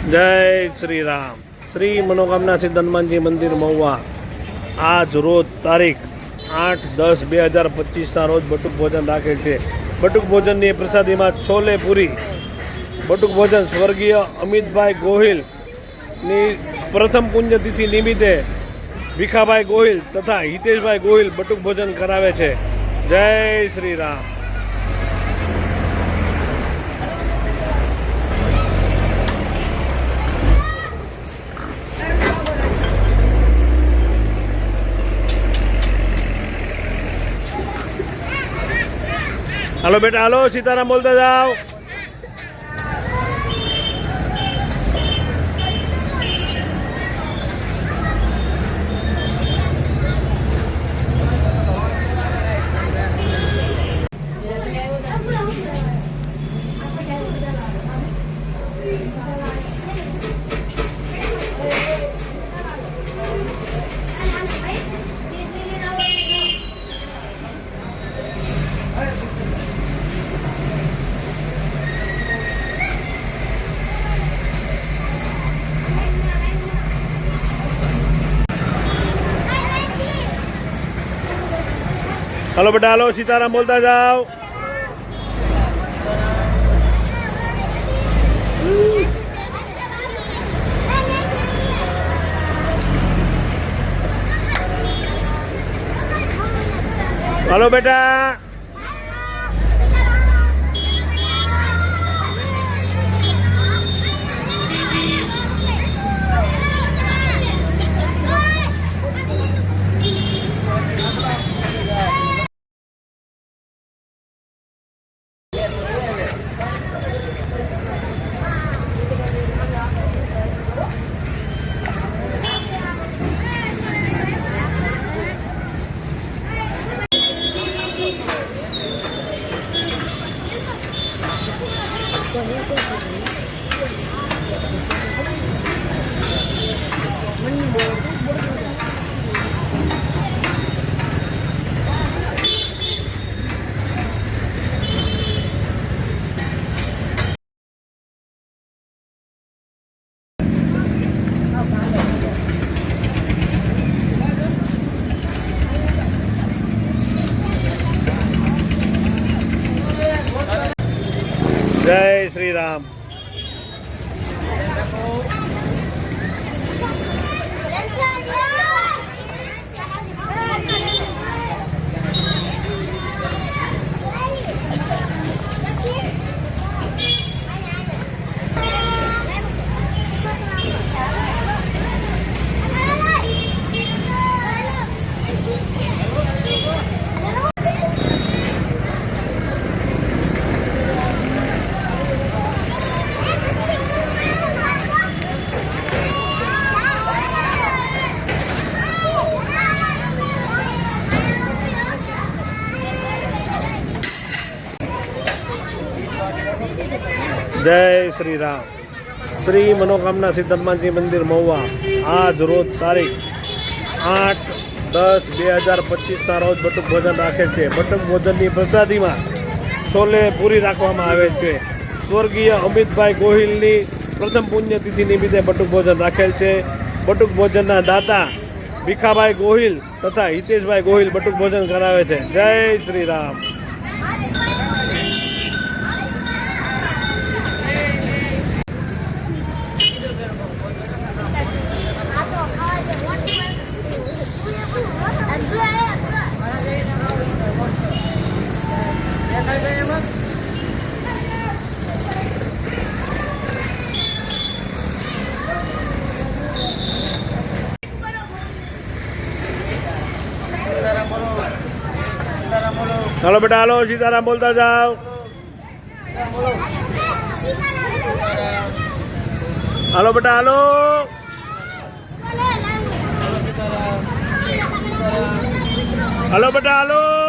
जय श्री राम। श्री मनोकामना सिद्ध हनुमानजी मंदिर महुआ आज रोज तारीख 8-10-2025 रोज बटुक भोजन राखे छे। बटुक भोजन की प्रसादी में छोले पूरी। बटुक भोजन स्वर्गीय अमितभाई गोहिल प्रथम पुण्यतिथि निमित्ते भीखाभाई गोहिल तथा हितेशभाई गोहिल बटुक भोजन करावे छे। जय श्री राम। हेलो बेटा, हेलो सीताराम बोलते जाओ। हेलो बेटा, हेलो सीताराम बोलता जाओ। हेलो बेटा। जय श्री राम। जय श्री राम। श्री मनोकामना सिद्ध हनुमानजी मंदिर महुआ आज रोज तारीख 8-10-2025 रोज बटुक भोजन राखे छे। बटुक भोजन की प्रसादी में छोले पूरी राखवामां आवे छे। स्वर्गीय अमितभाई गोहिल प्रथम पुण्यतिथि निमित्ते बटुक भोजन राखेल छे। बटुक भोजन दाता भीखाभाई गोहिल तथा हितेशभाई गोहिल बटुक भोजन करावे छे। जय श्री राम। हेलो बेटा, हेलो सीताराम बोलता जाओ। हेलो बेटा, हेलो। हेलो बेटा, हेलो।